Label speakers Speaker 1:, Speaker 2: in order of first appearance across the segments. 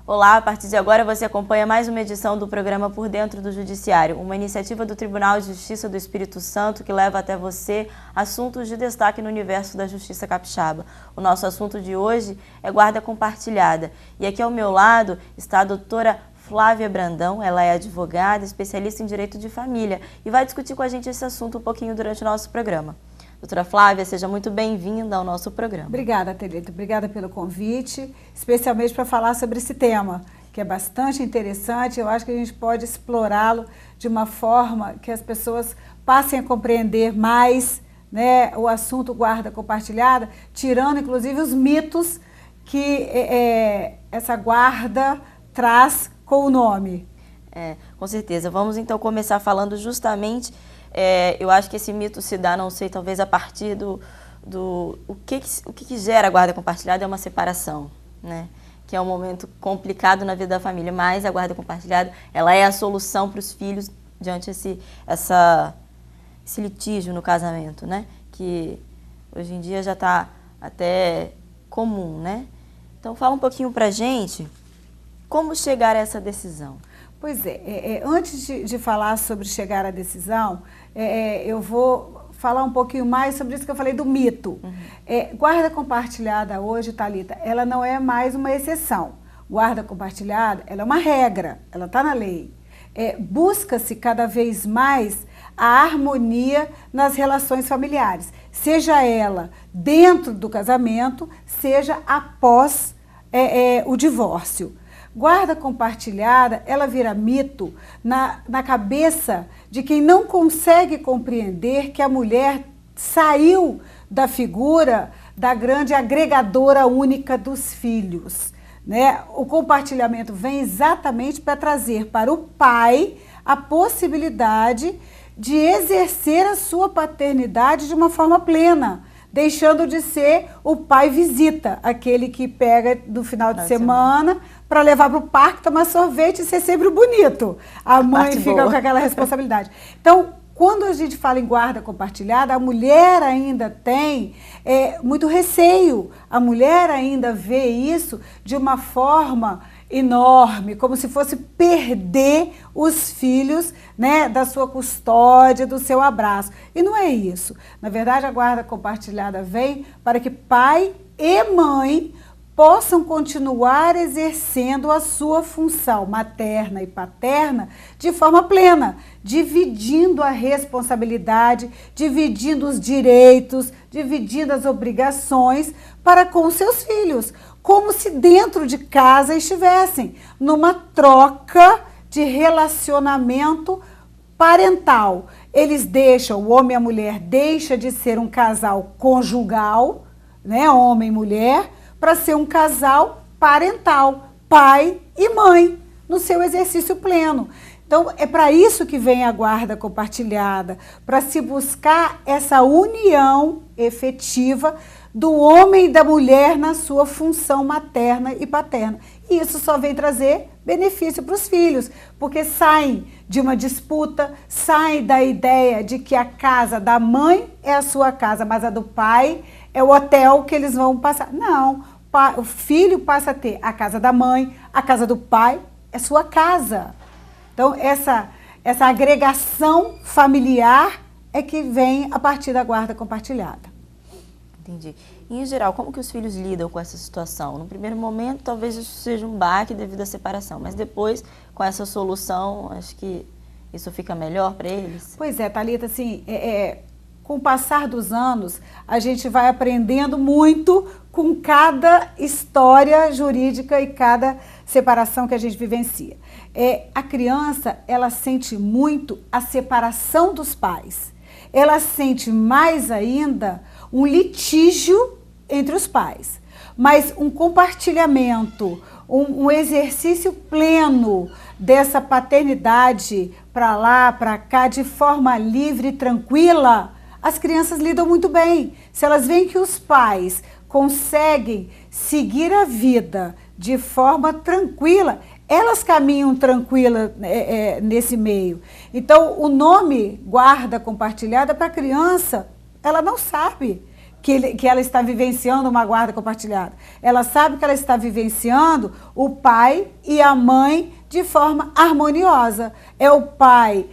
Speaker 1: Olá, a partir de agora você acompanha mais uma edição do programa Por Dentro do Judiciário, uma iniciativa do Tribunal de Justiça do Espírito Santo que leva até você assuntos de destaque no universo da Justiça Capixaba. O nosso assunto de hoje é guarda compartilhada. E aqui ao meu lado está a doutora Flávia Brandão, ela é advogada, especialista em direito de família e vai discutir com a gente esse assunto um pouquinho durante o nosso programa. Doutora Flávia, seja muito bem-vinda ao nosso programa.
Speaker 2: Obrigada, Thalita. Obrigada pelo convite, especialmente para falar sobre esse tema, que é bastante interessante. Eu acho que a gente pode explorá-lo de uma forma que as pessoas passem a compreender mais, né, o assunto guarda compartilhada, tirando, inclusive, os mitos que essa guarda traz com o nome.
Speaker 1: Com certeza. Vamos, então, começar falando justamente... eu acho que esse mito se dá, não sei, talvez a partir o que gera a guarda compartilhada é uma separação, né? Que é um momento complicado na vida da família, mas a guarda compartilhada, ela é a solução para os filhos diante esse litígio no casamento, né? Que hoje em dia já está até comum, né? Então fala um pouquinho para a gente como chegar a essa decisão.
Speaker 2: Pois antes de falar sobre chegar à decisão, eu vou falar um pouquinho mais sobre isso que eu falei do mito. Guarda compartilhada hoje, Thalita, ela não é mais uma exceção. Guarda compartilhada, ela é uma regra, ela está na lei. Busca-se cada vez mais a harmonia nas relações familiares, seja ela dentro do casamento, seja após o divórcio. Guarda compartilhada, ela vira mito na cabeça de quem não consegue compreender que a mulher saiu da figura da grande agregadora única dos filhos, né? O compartilhamento vem exatamente para trazer para o pai a possibilidade de exercer a sua paternidade de uma forma plena, deixando de ser o pai visita, aquele que pega no final de semana para levar para o parque, tomar sorvete e ser sempre bonito. A mãe fica com aquela responsabilidade. Então, quando a gente fala em guarda compartilhada, a mulher ainda tem muito receio. A mulher ainda vê isso de uma forma enorme, como se fosse perder os filhos, né, da sua custódia, do seu abraço. E não é isso. Na verdade, a guarda compartilhada vem para que pai e mãe possam continuar exercendo a sua função materna e paterna de forma plena, dividindo a responsabilidade, dividindo os direitos, dividindo as obrigações para com seus filhos, como se dentro de casa estivessem numa troca de relacionamento parental. Eles deixam, o homem e a mulher deixa de ser um casal conjugal, né, homem e mulher, para ser um casal parental, pai e mãe, no seu exercício pleno. Então, é para isso que vem a guarda compartilhada, para se buscar essa união efetiva do homem e da mulher na sua função materna e paterna. E isso só vem trazer benefício para os filhos, porque saem de uma disputa, saem da ideia de que a casa da mãe é a sua casa, mas a do pai é o hotel que eles vão passar. Não, o filho passa a ter a casa da mãe, a casa do pai é sua casa. Então, essa agregação familiar é que vem a partir da guarda compartilhada.
Speaker 1: Entendi. E, em geral, como que os filhos lidam com essa situação? No primeiro momento, talvez isso seja um baque devido à separação, mas depois, com essa solução, acho que isso fica melhor para eles?
Speaker 2: Pois é, Thalita, assim, com o passar dos anos, a gente vai aprendendo muito com cada história jurídica e cada separação que a gente vivencia. A criança, ela sente muito a separação dos pais. Ela sente mais ainda um litígio entre os pais. Mas um compartilhamento, um exercício pleno dessa paternidade para lá, para cá, de forma livre e tranquila, as crianças lidam muito bem. Se elas veem que os pais conseguem seguir a vida de forma tranquila, elas caminham tranquilas nesse meio. Então, o nome guarda compartilhada para a criança, ela não sabe que ela está vivenciando uma guarda compartilhada. Ela sabe que ela está vivenciando o pai e a mãe de forma harmoniosa. É o pai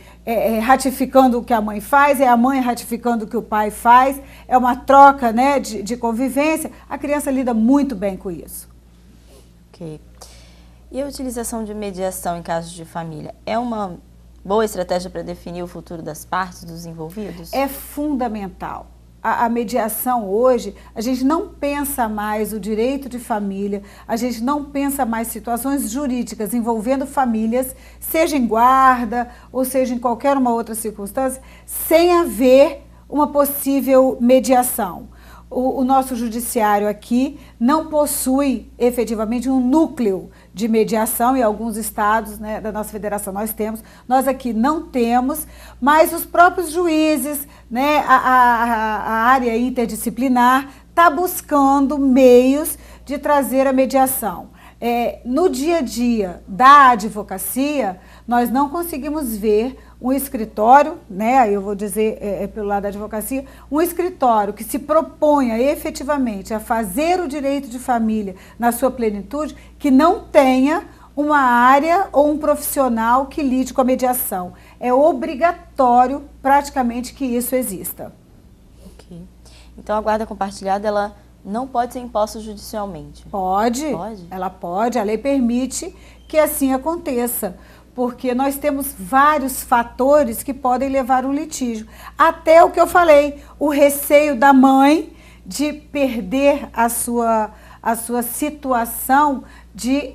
Speaker 2: ratificando o que a mãe faz, é a mãe ratificando o que o pai faz, é uma troca, né, de convivência. A criança lida muito bem com isso.
Speaker 1: Ok. E a utilização de mediação em casos de família é uma boa estratégia para definir o futuro das partes, dos envolvidos?
Speaker 2: É fundamental. A mediação hoje, a gente não pensa mais o direito de família, a gente não pensa mais situações jurídicas envolvendo famílias, seja em guarda ou seja em qualquer uma outra circunstância, sem haver uma possível mediação. O nosso judiciário aqui não possui efetivamente um núcleo de mediação, em alguns estados, né, da nossa federação nós temos, nós aqui não temos, mas os próprios juízes, né, a área interdisciplinar está buscando meios de trazer a mediação. No dia a dia da advocacia, nós não conseguimos ver um escritório, né, aí eu vou dizer pelo lado da advocacia, um escritório que se proponha efetivamente a fazer o direito de família na sua plenitude, que não tenha uma área ou um profissional que lide com a mediação. É obrigatório praticamente que isso exista.
Speaker 1: Ok. Então a guarda compartilhada, ela não pode ser imposta judicialmente?
Speaker 2: Pode. Ela pode, a lei permite que assim aconteça, porque nós temos vários fatores que podem levar ao litígio. Até o que eu falei, o receio da mãe de perder a sua situação de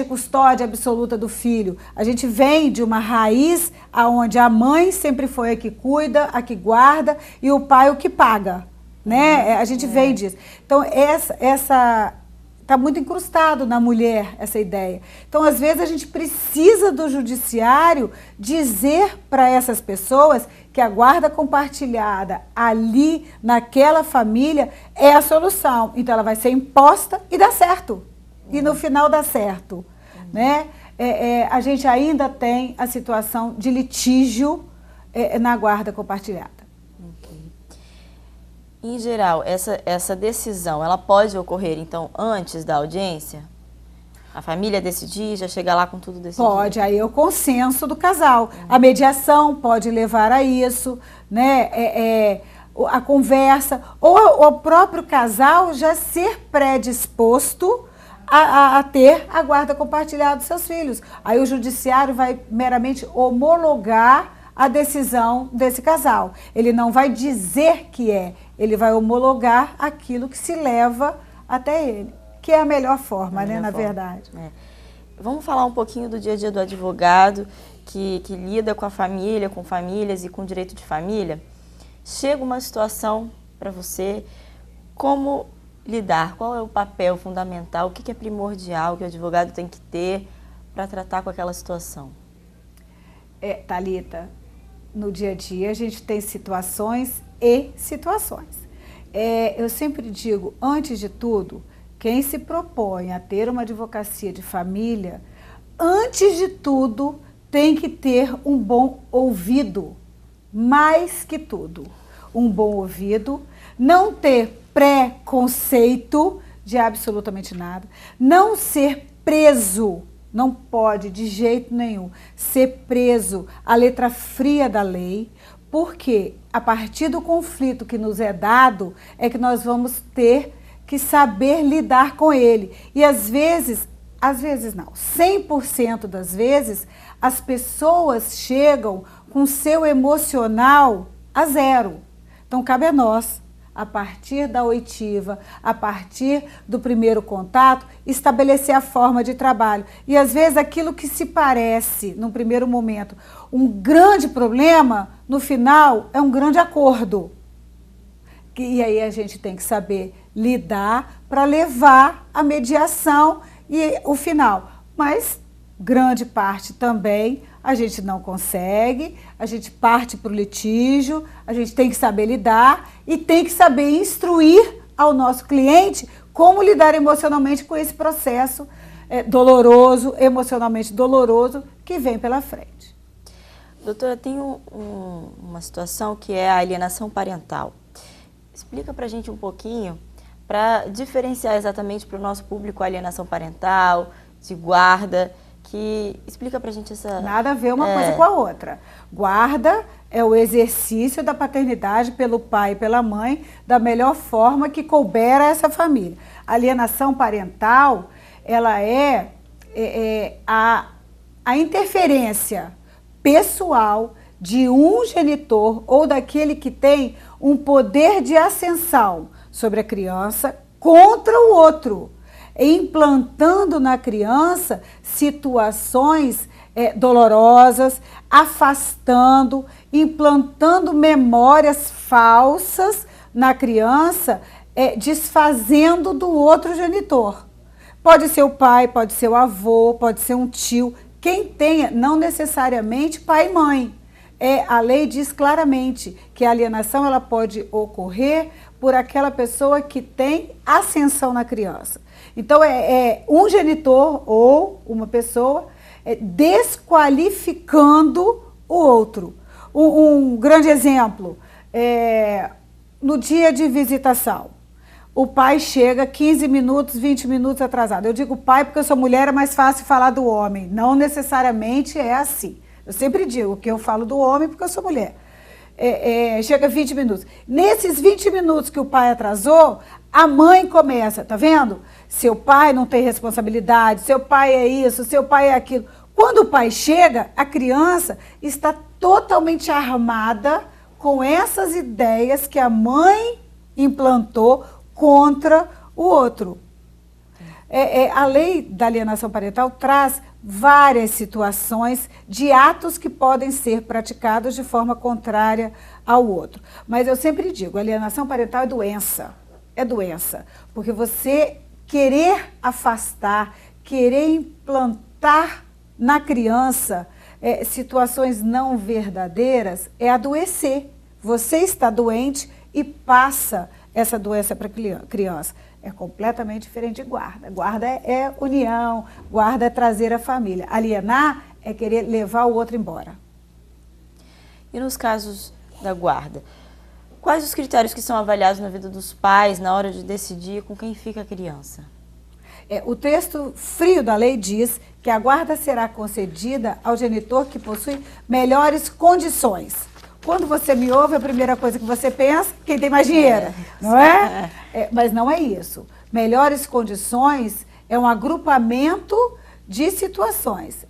Speaker 2: custódia absoluta do filho. A gente vem de uma raiz onde a mãe sempre foi a que cuida, a que guarda e o pai o que paga. Né? A gente vem disso. Então, essa está muito incrustado na mulher, essa ideia. Então, às vezes, a gente precisa do judiciário dizer para essas pessoas que a guarda compartilhada ali, naquela família, é a solução. Então, ela vai ser imposta e dá certo. E no final dá certo. Né? A gente ainda tem a situação de litígio na guarda compartilhada.
Speaker 1: Em geral, essa decisão, ela pode ocorrer, então, antes da audiência? A família decidir, já chega lá com tudo decidido?
Speaker 2: Pode, aí é o consenso do casal. A mediação pode levar a isso, né? A conversa, ou o próprio casal já ser predisposto a ter a guarda compartilhada dos seus filhos. Aí o judiciário vai meramente homologar a decisão desse casal. Ele não vai dizer que ele vai homologar aquilo que se leva até ele, que é a melhor forma, né, na verdade.
Speaker 1: Vamos falar um pouquinho do dia a dia do advogado que lida com a família, com famílias e com direito de família. Chega uma situação para você, como lidar? Qual é o papel fundamental? O que é primordial que o advogado tem que ter para tratar com aquela situação?
Speaker 2: Thalita, no dia a dia a gente tem situações e situações. Eu sempre digo, antes de tudo, quem se propõe a ter uma advocacia de família, antes de tudo, tem que ter um bom ouvido, mais que tudo. Um bom ouvido, não ter preconceito de absolutamente nada, não ser preso. Não pode, de jeito nenhum, ser preso à letra fria da lei, porque a partir do conflito que nos é dado, é que nós vamos ter que saber lidar com ele. E às vezes não, 100% das vezes, as pessoas chegam com seu emocional a zero. Então, cabe a nós, a partir da oitiva, a partir do primeiro contato, estabelecer a forma de trabalho. E às vezes aquilo que se parece, num primeiro momento, um grande problema, no final é um grande acordo. E aí a gente tem que saber lidar para levar a mediação e o final. Mas grande parte também a gente não consegue, a gente parte para o litígio, a gente tem que saber lidar e tem que saber instruir ao nosso cliente como lidar emocionalmente com esse processo doloroso, emocionalmente doloroso, que vem pela frente.
Speaker 1: Doutora, tem uma situação que é a alienação parental. explica para a gente um pouquinho, para diferenciar exatamente para o nosso público a alienação parental, de guarda, que explica para a gente essa...
Speaker 2: Nada a ver uma coisa com a outra. Guarda é o exercício da paternidade pelo pai e pela mãe da melhor forma que couber a essa família. A alienação parental, ela é a interferência pessoal de um genitor ou daquele que tem um poder de ascensão sobre a criança contra o outro, implantando na criança situações dolorosas, afastando, implantando memórias falsas na criança, desfazendo do outro genitor. Pode ser o pai, pode ser o avô, pode ser um tio, quem tenha, não necessariamente pai e mãe. A lei diz claramente que a alienação ela pode ocorrer por aquela pessoa que tem ascensão na criança. Então, um genitor ou uma pessoa desqualificando o outro. Um grande exemplo, no dia de visitação, o pai chega 15 minutos, 20 minutos atrasado. Eu digo pai porque eu sou mulher, é mais fácil falar do homem. Não necessariamente é assim. Eu sempre digo que eu falo do homem porque eu sou mulher. Chega 20 minutos. Nesses 20 minutos que o pai atrasou, a mãe começa, tá vendo? Seu pai não tem responsabilidade, seu pai é isso, seu pai é aquilo. Quando o pai chega, a criança está totalmente armada com essas ideias que a mãe implantou contra o outro. A lei da alienação parental traz várias situações de atos que podem ser praticados de forma contrária ao outro. Mas eu sempre digo, alienação parental é doença. É doença. Porque você querer afastar, querer implantar na criança situações não verdadeiras é adoecer. Você está doente e passa essa doença para a criança. É completamente diferente de guarda. Guarda é união, guarda é trazer a família. Alienar é querer levar o outro embora.
Speaker 1: E nos casos da guarda, quais os critérios que são avaliados na vida dos pais na hora de decidir com quem fica a criança?
Speaker 2: O texto frio da lei diz que a guarda será concedida ao genitor que possui melhores condições. Quando você me ouve, a primeira coisa que você pensa, quem tem mais dinheiro, não é? Mas não é isso. Melhores condições é um agrupamento de situações.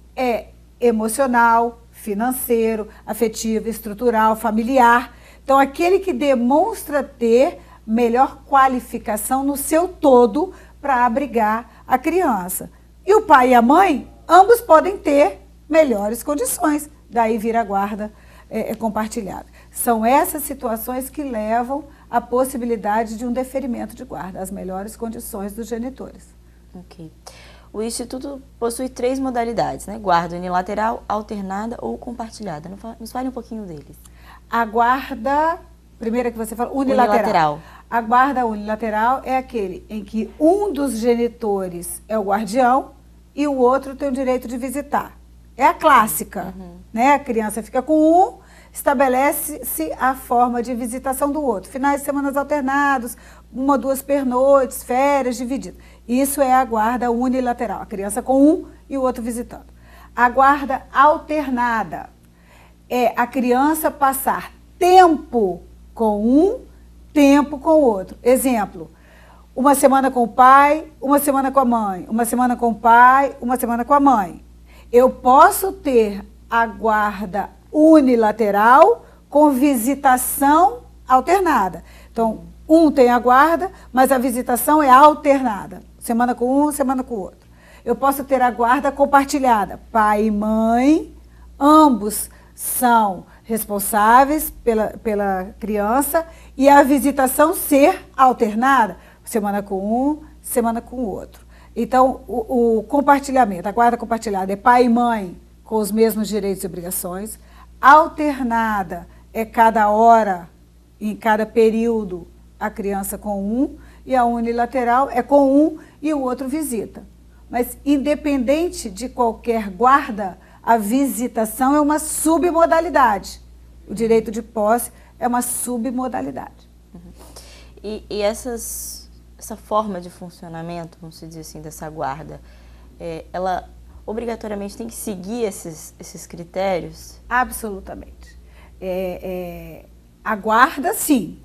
Speaker 2: Emocional, financeiro, afetivo, estrutural, familiar. Então, aquele que demonstra ter melhor qualificação no seu todo para abrigar a criança. E o pai e a mãe, ambos podem ter melhores condições. Daí vira a guarda compartilhada. São essas situações que levam à possibilidade de um deferimento de guarda, as melhores condições dos genitores.
Speaker 1: Ok. O Instituto possui 3 modalidades, né? Guarda unilateral, alternada ou compartilhada. Nos fale um pouquinho deles.
Speaker 2: A guarda, primeira que você falou, unilateral. A guarda unilateral é aquele em que um dos genitores é o guardião e o outro tem o direito de visitar. É a clássica, né? A criança fica com um, estabelece-se a forma de visitação do outro. Finais de semana alternados, 1 ou 2 pernoites, férias divididas. Isso é a guarda unilateral, a criança com um e o outro visitando. A guarda alternada é a criança passar tempo com um, tempo com o outro. Exemplo, 1 semana com o pai, 1 semana com a mãe, 1 semana com o pai, 1 semana com a mãe. Eu posso ter a guarda unilateral com visitação alternada. Então, um tem a guarda, mas a visitação é alternada. Semana com um, semana com o outro. Eu posso ter a guarda compartilhada. Pai e mãe, ambos são responsáveis pela criança e a visitação ser alternada. Semana com um, semana com o outro. Então, o compartilhamento, a guarda compartilhada é pai e mãe com os mesmos direitos e obrigações. Alternada é cada hora, em cada período, a criança com um. E a unilateral é com um e o outro visita. Mas, independente de qualquer guarda, a visitação é uma submodalidade. O direito de posse é uma submodalidade.
Speaker 1: E essa forma de funcionamento, vamos dizer assim, dessa guarda, ela obrigatoriamente tem que seguir esses critérios?
Speaker 2: Absolutamente. A guarda, sim,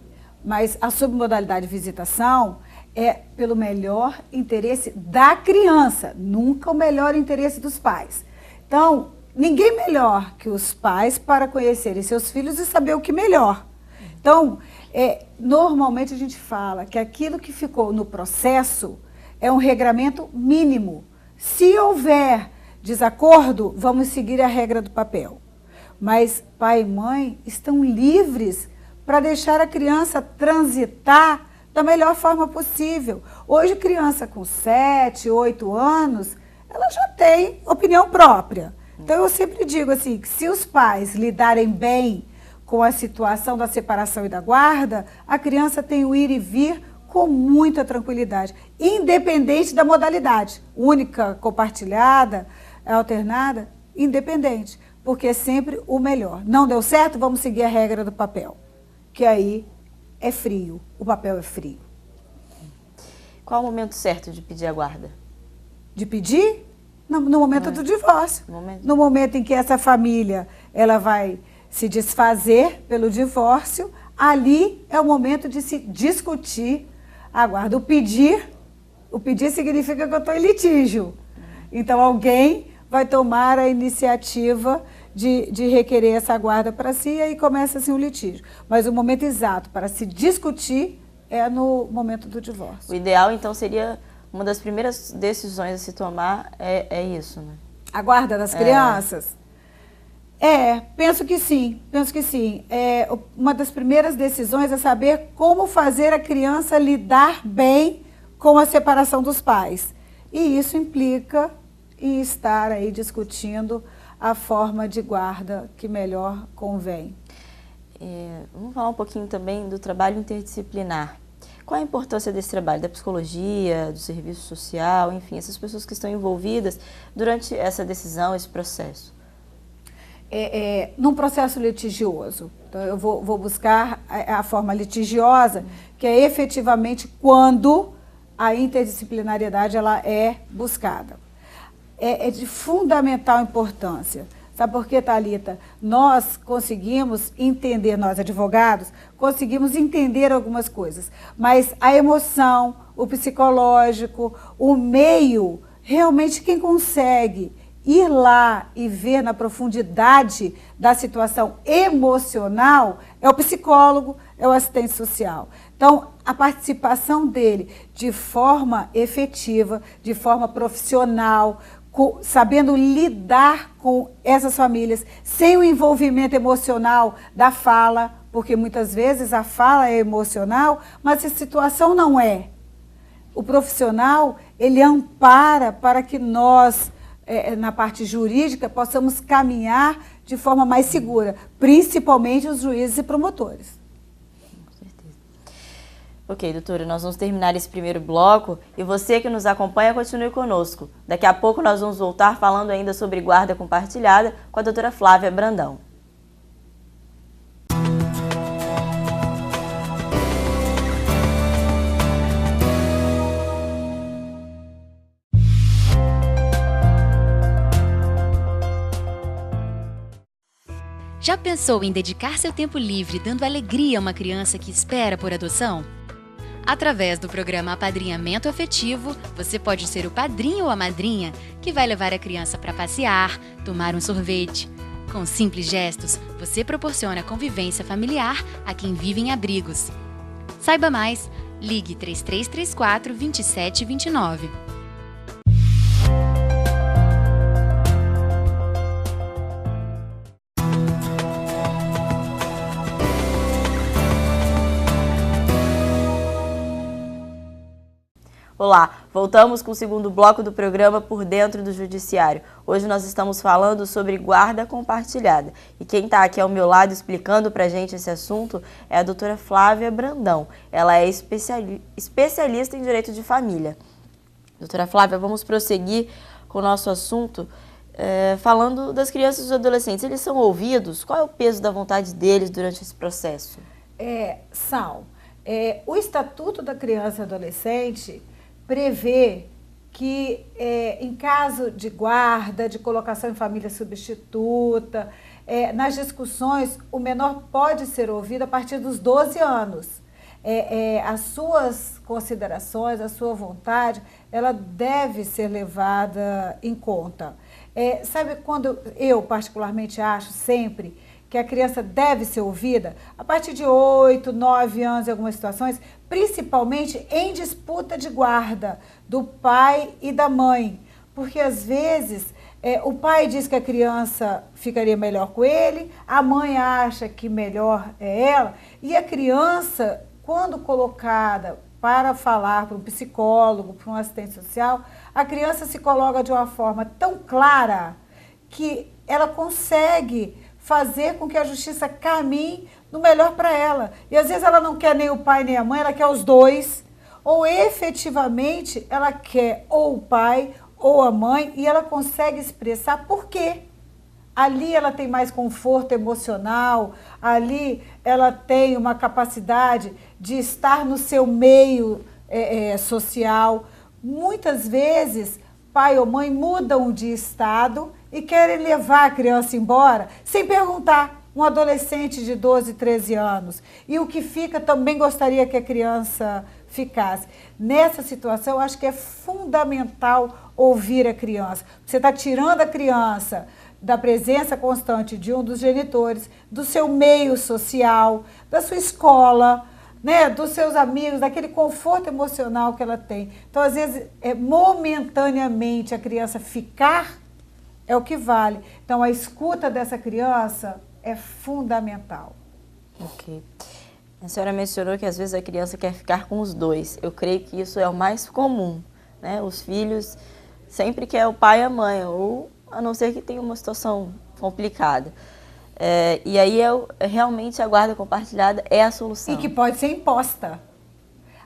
Speaker 2: mas a submodalidade de visitação é pelo melhor interesse da criança, nunca o melhor interesse dos pais. Então, ninguém melhor que os pais para conhecerem seus filhos e saber o que melhor. Então, normalmente a gente fala que aquilo que ficou no processo é um regramento mínimo. Se houver desacordo, vamos seguir a regra do papel. Mas pai e mãe estão livres para deixar a criança transitar da melhor forma possível. Hoje, criança com 7, 8 anos, ela já tem opinião própria. Então, eu sempre digo assim, que se os pais lidarem bem com a situação da separação e da guarda, a criança tem o ir e vir com muita tranquilidade, independente da modalidade, única, compartilhada, alternada, independente, porque é sempre o melhor. Não deu certo, vamos seguir a regra do papel, que aí é frio, o papel é frio.
Speaker 1: Qual o momento certo de pedir a guarda?
Speaker 2: De pedir? No momento do divórcio. No momento em que essa família ela vai se desfazer pelo divórcio, ali é o momento de se discutir a guarda. O pedir significa que eu estou em litígio. Então, alguém vai tomar a iniciativa de requerer essa guarda para si e aí começa assim o litígio. Mas o momento exato para se discutir é no momento do divórcio.
Speaker 1: O ideal, então, seria uma das primeiras decisões a se tomar é isso, né?
Speaker 2: A guarda das crianças? Penso que sim, uma das primeiras decisões é saber como fazer a criança lidar bem com a separação dos pais. E isso implica em estar aí discutindo a forma de guarda que melhor convém.
Speaker 1: Vamos falar um pouquinho também do trabalho interdisciplinar. Qual a importância desse trabalho, da psicologia, do serviço social, enfim, essas pessoas que estão envolvidas durante essa decisão, esse processo?
Speaker 2: Num processo litigioso. Então, eu vou buscar a forma litigiosa, que é efetivamente quando a interdisciplinariedade ela é buscada. É de fundamental importância. Sabe por quê, Thalita? Nós conseguimos entender, nós advogados, conseguimos entender algumas coisas, mas a emoção, o psicológico, o meio, realmente quem consegue ir lá e ver na profundidade da situação emocional é o psicólogo, é o assistente social. Então, a participação dele de forma efetiva, de forma profissional, sabendo lidar com essas famílias, sem o envolvimento emocional da fala, porque muitas vezes a fala é emocional, mas a situação não é. O profissional, ele ampara para que nós, na parte jurídica, possamos caminhar de forma mais segura, principalmente os juízes e promotores.
Speaker 1: Ok, doutora, nós vamos terminar esse primeiro bloco e você que nos acompanha, continue conosco. Daqui a pouco nós vamos voltar falando ainda sobre guarda compartilhada com a doutora Flávia Brandão.
Speaker 3: Já pensou em dedicar seu tempo livre dando alegria a uma criança que espera por adoção? Através do programa Apadrinhamento Afetivo, você pode ser o padrinho ou a madrinha que vai levar a criança para passear, tomar um sorvete. Com simples gestos, você proporciona convivência familiar a quem vive em abrigos. Saiba mais, ligue 3334 2729.
Speaker 1: Olá, voltamos com o segundo bloco do programa Por Dentro do Judiciário. Hoje nós estamos falando sobre guarda compartilhada. E quem está aqui ao meu lado explicando para a gente esse assunto é a doutora Flávia Brandão. Ela é especialista em direito de família. Doutora Flávia, vamos prosseguir com o nosso assunto falando das crianças e dos adolescentes. Eles são ouvidos? Qual é o peso da vontade deles durante esse processo?
Speaker 2: Sal. O Estatuto da Criança e Adolescente prevê que, em caso de guarda, de colocação em família substituta, nas discussões, o menor pode ser ouvido a partir dos 12 anos. As suas considerações, a sua vontade, ela deve ser levada em conta. Sabe quando eu particularmente acho sempre que a criança deve ser ouvida? A partir de 8, 9 anos em algumas situações, principalmente em disputa de guarda do pai e da mãe. Porque às vezes o pai diz que a criança ficaria melhor com ele, a mãe acha que melhor é ela, e a criança, quando colocada para falar para um psicólogo, para um assistente social, a criança se coloca de uma forma tão clara que ela consegue fazer com que a justiça caminhe no melhor para ela. E às vezes ela não quer nem o pai nem a mãe, ela quer os dois, ou efetivamente ela quer ou o pai ou a mãe, e ela consegue expressar por quê. Ali ela tem mais conforto emocional, ali ela tem uma capacidade de estar no seu meio social. Muitas vezes, pai ou mãe mudam de estado e querem levar a criança embora sem perguntar. Um adolescente de 12, 13 anos. E o que fica também gostaria que a criança ficasse. Nessa situação, eu acho que é fundamental ouvir a criança. Você está tirando a criança da presença constante de um dos genitores, do seu meio social, da sua escola, né, dos seus amigos, daquele conforto emocional que ela tem. Então, às vezes, momentaneamente a criança ficar é o que vale. Então, a escuta dessa criança é fundamental.
Speaker 1: Ok. A senhora mencionou que às vezes a criança quer ficar com os dois. Eu creio que isso é o mais comum, né? Os filhos sempre quer o pai e a mãe, ou a não ser que tenha uma situação complicada. E aí realmente a guarda compartilhada é a solução.
Speaker 2: E que pode ser imposta.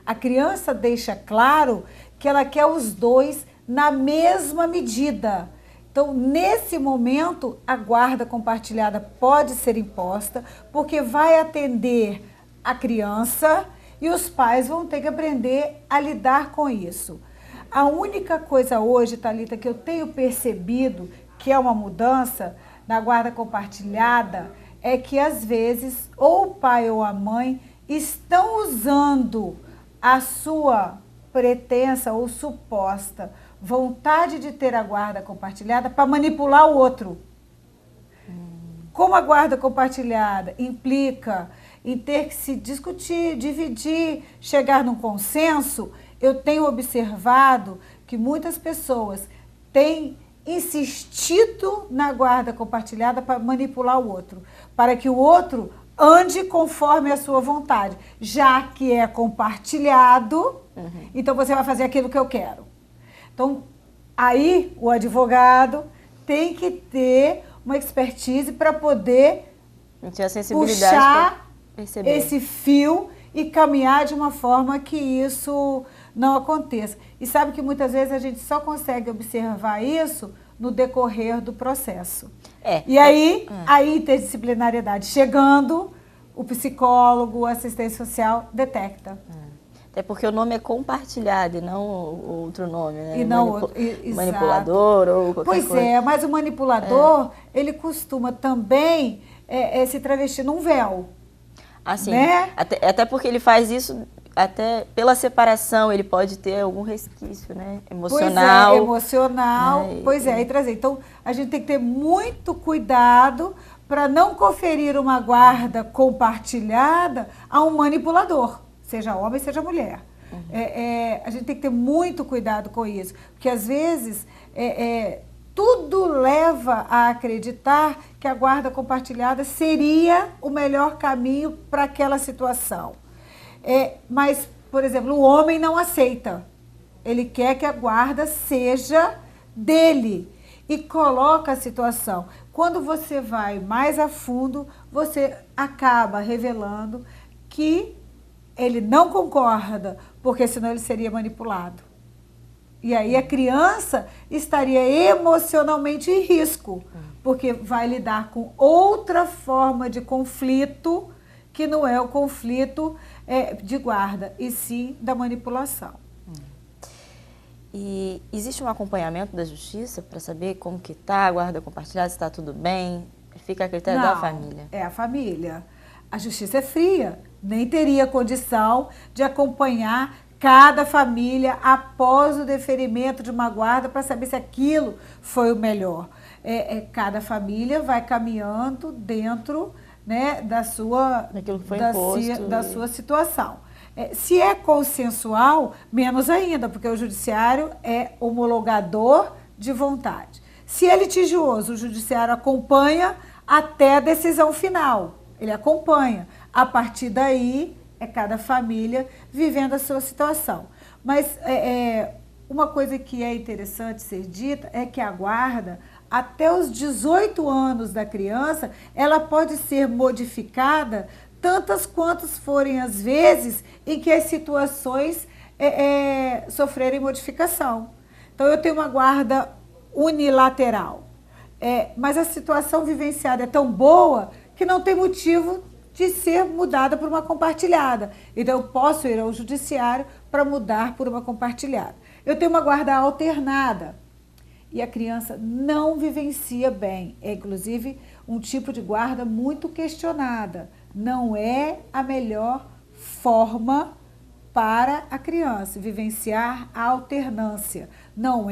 Speaker 2: A criança deixa claro que ela quer os dois na mesma medida. Então, nesse momento, a guarda compartilhada pode ser imposta, porque vai atender a criança e os pais vão ter que aprender a lidar com isso. A única coisa hoje, Thalita, que eu tenho percebido que é uma mudança na guarda compartilhada é que, às vezes, ou o pai ou a mãe estão usando a sua pretensa ou suposta vontade de ter a guarda compartilhada para manipular o outro. Como a guarda compartilhada implica em ter que se discutir, dividir, chegar num consenso, eu tenho observado que muitas pessoas têm insistido na guarda compartilhada para manipular o outro, para que o outro ande conforme a sua vontade. Já que é compartilhado, então você vai fazer aquilo que eu quero. Então, aí o advogado tem que ter uma expertise para poder puxar esse fio e caminhar de uma forma que isso não aconteça. E sabe que muitas vezes a gente só consegue observar isso no decorrer do processo. E aí, a interdisciplinariedade chegando, o psicólogo, o assistente social detecta.
Speaker 1: Até porque o nome é compartilhado e não outro nome, né?
Speaker 2: E não
Speaker 1: manipulador ou qualquer coisa.
Speaker 2: Pois é, mas o manipulador, ele costuma também se travestir num véu.
Speaker 1: Assim,
Speaker 2: né?
Speaker 1: Até porque ele faz isso, até pela separação, ele pode ter algum resquício, né? Emocional.
Speaker 2: Pois é, emocional. Pois é, e trazer. Então, a gente tem que ter muito cuidado para não conferir uma guarda compartilhada a um manipulador, seja homem, seja mulher. A gente tem que ter muito cuidado com isso, porque às vezes tudo leva a acreditar que a guarda compartilhada seria o melhor caminho para aquela situação. Mas, por exemplo, o homem não aceita. Ele quer que a guarda seja dele e coloca a situação. Quando você vai mais a fundo, você acaba revelando que ele não concorda, porque senão ele seria manipulado. E aí a criança estaria emocionalmente em risco, porque vai lidar com outra forma de conflito que não é o conflito de guarda, e sim da manipulação.
Speaker 1: E existe um acompanhamento da justiça para saber como que está a guarda compartilhada, se está tudo bem? Fica a critério da família?
Speaker 2: É a família. A justiça é fria, nem teria condição de acompanhar cada família após o deferimento de uma guarda para saber se aquilo foi o melhor. Cada família vai caminhando dentro, né, da sua situação. Se é consensual, menos ainda, porque o judiciário é homologador de vontade. Se é litigioso, o judiciário acompanha até a decisão final. Ele acompanha. A partir daí, é cada família vivendo a sua situação. Mas uma coisa que é interessante ser dita é que a guarda, até os 18 anos da criança, ela pode ser modificada tantas quantas forem as vezes em que as situações sofrerem modificação. Então, eu tenho uma guarda unilateral, mas a situação vivenciada é tão boa que não tem motivo de ser mudada por uma compartilhada. Então, eu posso ir ao judiciário para mudar por uma compartilhada. Eu tenho uma guarda alternada e a criança não vivencia bem. É, inclusive, um tipo de guarda muito questionada. Não é a melhor forma para a criança vivenciar a alternância. Não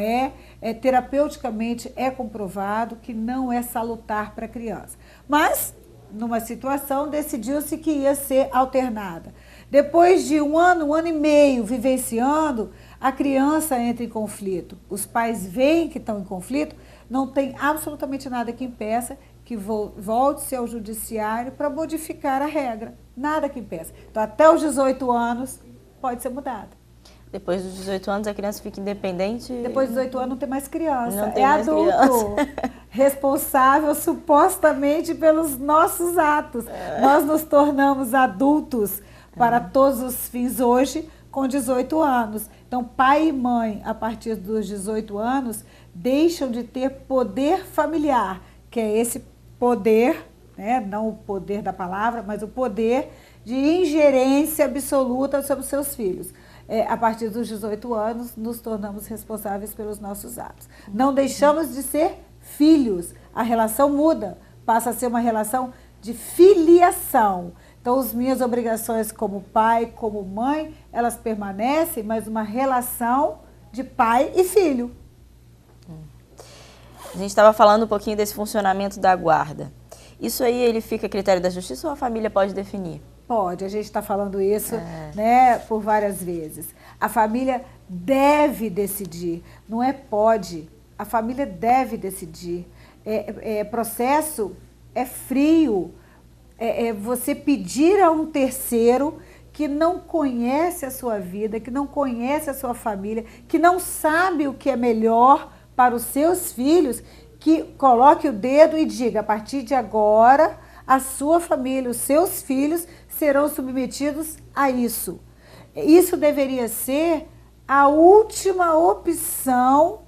Speaker 2: terapeuticamente é comprovado que não é salutar para a criança. Mas, numa situação, decidiu-se que ia ser alternada. Depois de um ano e meio vivenciando, a criança entra em conflito. Os pais veem que estão em conflito, não tem absolutamente nada que impeça que volte-se ao judiciário para modificar a regra. Nada que impeça. Então, até os 18 anos, pode ser mudada.
Speaker 1: Depois dos 18 anos, a criança fica independente?
Speaker 2: Depois dos 18 anos, não tem mais criança.
Speaker 1: Não tem mais
Speaker 2: adulto.
Speaker 1: Criança.
Speaker 2: Responsável, supostamente, pelos nossos atos. Nós nos tornamos adultos para todos os fins hoje, com 18 anos. Então, pai e mãe, a partir dos 18 anos, deixam de ter poder familiar, que é esse poder, né, não o poder da palavra, mas o poder de ingerência absoluta sobre os seus filhos. A partir dos 18 anos, nos tornamos responsáveis pelos nossos atos. Não deixamos de ser filhos. A relação muda, passa a ser uma relação de filiação. Então, as minhas obrigações como pai, como mãe, elas permanecem, mas uma relação de pai e filho.
Speaker 1: A gente estava falando um pouquinho desse funcionamento da guarda. Isso aí, ele fica a critério da justiça ou a família pode definir?
Speaker 2: Pode, a gente está falando isso, né, por várias vezes. A família deve decidir, não é pode. A família deve decidir. Processo é frio. Você pedir a um terceiro que não conhece a sua vida, que não conhece a sua família, que não sabe o que é melhor para os seus filhos, que coloque o dedo e diga, a partir de agora, a sua família, os seus filhos serão submetidos a isso. Isso deveria ser a última opção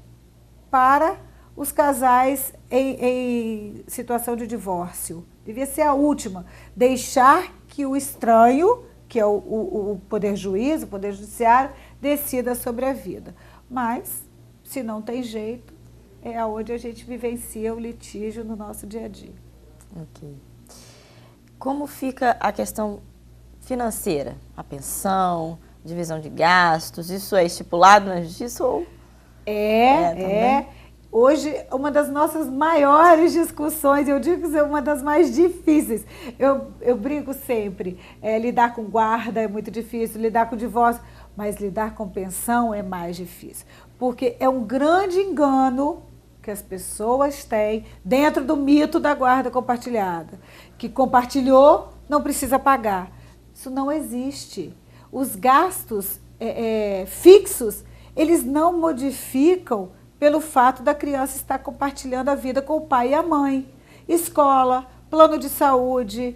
Speaker 2: para os casais em situação de divórcio. Devia ser a última. Deixar que o estranho, que é o poder juiz, o poder judiciário, decida sobre a vida. Mas, se não tem jeito, é onde a gente vivencia o litígio no nosso dia a dia.
Speaker 1: Ok. Como fica a questão financeira? A pensão, divisão de gastos, isso é estipulado na justiça ou...
Speaker 2: também? Hoje, uma das nossas maiores discussões, eu digo que é uma das mais difíceis. Eu brinco sempre, lidar com guarda é muito difícil, lidar com divórcio, mas lidar com pensão é mais difícil. Porque é um grande engano que as pessoas têm dentro do mito da guarda compartilhada. Que compartilhou, não precisa pagar. Isso não existe. Os gastos fixos, eles não modificam pelo fato da criança estar compartilhando a vida com o pai e a mãe. Escola, plano de saúde,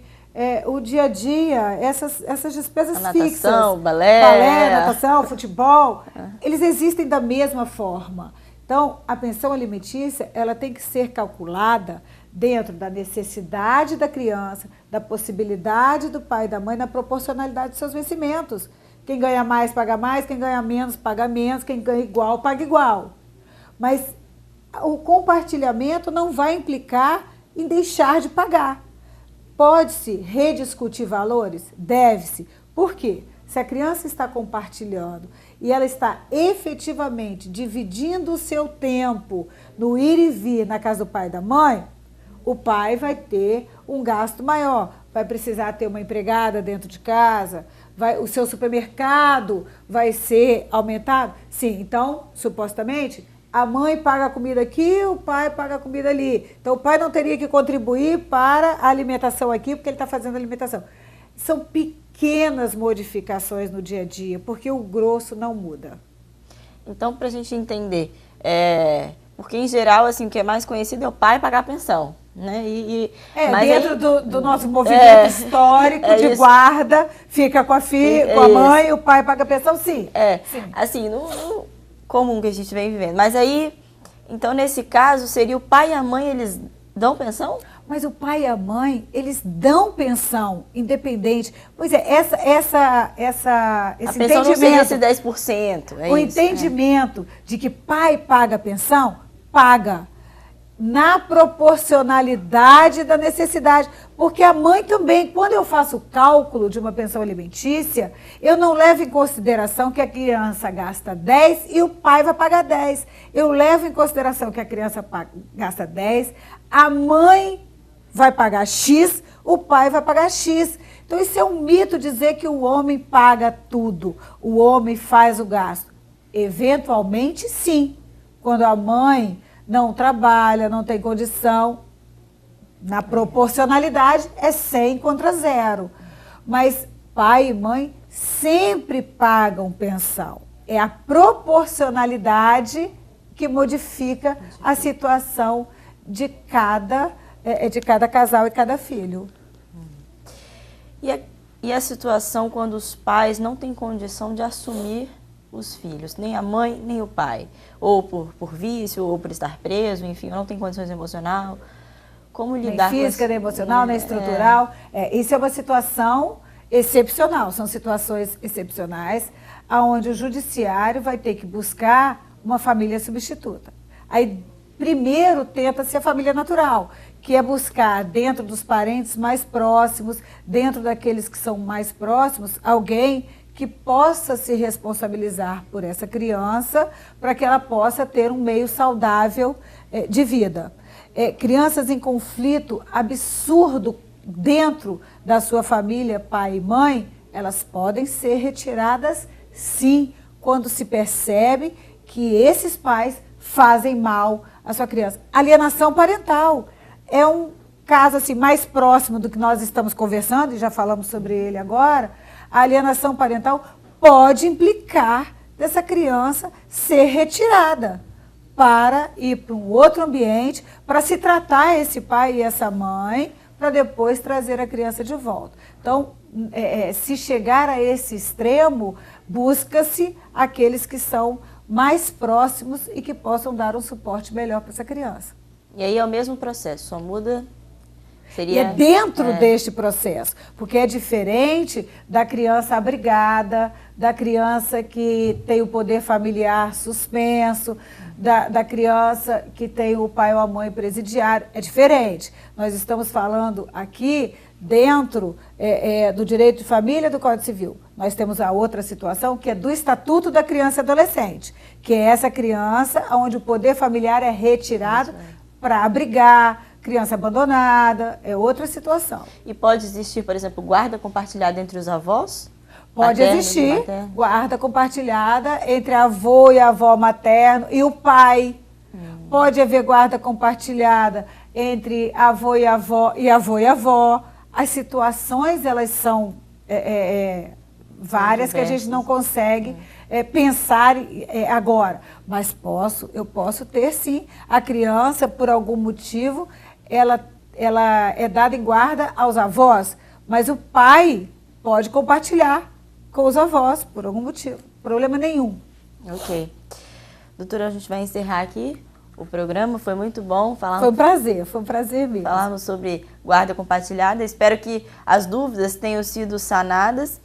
Speaker 2: o dia a dia, essas despesas fixas.
Speaker 1: Natação, balé,
Speaker 2: natação, futebol, eles existem da mesma forma. Então, a pensão alimentícia, ela tem que ser calculada dentro da necessidade da criança, da possibilidade do pai e da mãe, na proporcionalidade dos seus vencimentos. Quem ganha mais, paga mais, quem ganha menos, paga menos, quem ganha igual, paga igual. Mas o compartilhamento não vai implicar em deixar de pagar. Pode-se rediscutir valores? Deve-se. Por quê? Se a criança está compartilhando e ela está efetivamente dividindo o seu tempo no ir e vir na casa do pai e da mãe, o pai vai ter um gasto maior, vai precisar ter uma empregada dentro de casa, o seu supermercado vai ser aumentado? Sim, então, supostamente, a mãe paga a comida aqui, o pai paga a comida ali. Então, o pai não teria que contribuir para a alimentação aqui, porque ele está fazendo a alimentação. São pequenas modificações no dia a dia, porque o grosso não muda.
Speaker 1: Então, para a gente entender, porque em geral, assim, o que é mais conhecido é o pai pagar a pensão, né?
Speaker 2: Mas dentro do nosso movimento histórico de guarda, fica com a filha, com a mãe, o pai paga a pensão, sim.
Speaker 1: Sim. Assim, no comum que a gente vem vivendo. Mas aí, então, nesse caso, seria o pai e a mãe, eles dão pensão?
Speaker 2: Mas o pai e a mãe, eles dão pensão, independente. Pois é, esse
Speaker 1: entendimento... A pensão não seria esse 10%,
Speaker 2: o entendimento de que pai paga pensão, paga na proporcionalidade da necessidade. Porque a mãe também, quando eu faço o cálculo de uma pensão alimentícia, eu não levo em consideração que a criança gasta 10 e o pai vai pagar 10. Eu levo em consideração que a criança gasta 10, a mãe vai pagar X, o pai vai pagar X. Então, isso é um mito dizer que o homem paga tudo, o homem faz o gasto. Eventualmente, sim. Quando a mãe não trabalha, não tem condição, na proporcionalidade é 100 contra 0. Mas pai e mãe sempre pagam pensão. É a proporcionalidade que modifica a situação de cada casal e cada filho.
Speaker 1: E a situação quando os pais não têm condição de assumir os filhos, nem a mãe, nem o pai, ou por vício, ou por estar preso, enfim, não tem condições emocionais. Como lidar
Speaker 2: nem física, nem emocional, nem estrutural. Isso é uma situação excepcional, são situações excepcionais, onde o judiciário vai ter que buscar uma família substituta. Aí, primeiro, tenta-se a família natural, que é buscar dentro dos parentes mais próximos, dentro daqueles que são mais próximos, alguém que possa se responsabilizar por essa criança, para que ela possa ter um meio saudável de vida. Crianças em conflito absurdo dentro da sua família, pai e mãe, elas podem ser retiradas, sim, quando se percebe que esses pais fazem mal à sua criança. Alienação parental é um caso assim, mais próximo do que nós estamos conversando, e já falamos sobre ele agora. A alienação parental pode implicar dessa criança ser retirada para ir para um outro ambiente, para se tratar esse pai e essa mãe, para depois trazer a criança de volta. Então, se chegar a esse extremo, busca-se aqueles que são mais próximos e que possam dar um suporte melhor para essa criança.
Speaker 1: E aí é o mesmo processo, só muda...
Speaker 2: E é dentro deste processo, porque é diferente da criança abrigada, da criança que tem o poder familiar suspenso, da criança que tem o pai ou a mãe presidiário. É diferente. Nós estamos falando aqui dentro do direito de família do Código Civil. Nós temos a outra situação, que é do Estatuto da Criança e Adolescente, que é essa criança onde o poder familiar é retirado para abrigar, criança abandonada, é outra situação.
Speaker 1: E pode existir, por exemplo, guarda compartilhada entre os avós?
Speaker 2: Pode existir guarda compartilhada entre avô e avó materno e o pai. Pode haver guarda compartilhada entre avô e avó e avô e avó. As situações, elas são várias que a gente não consegue pensar agora. Mas eu posso ter, sim, a criança, por algum motivo, ela é dada em guarda aos avós, mas o pai pode compartilhar com os avós, por algum motivo. Problema nenhum.
Speaker 1: Ok. Doutora, a gente vai encerrar aqui o programa, foi muito bom.
Speaker 2: Foi um prazer mesmo.
Speaker 1: Falarmos sobre guarda compartilhada. Espero que as dúvidas tenham sido sanadas.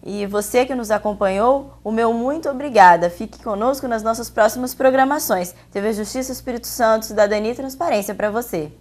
Speaker 1: E você que nos acompanhou, o meu muito obrigada. Fique conosco nas nossas próximas programações. TV Justiça, Espírito Santo, Cidadania e Transparência para você.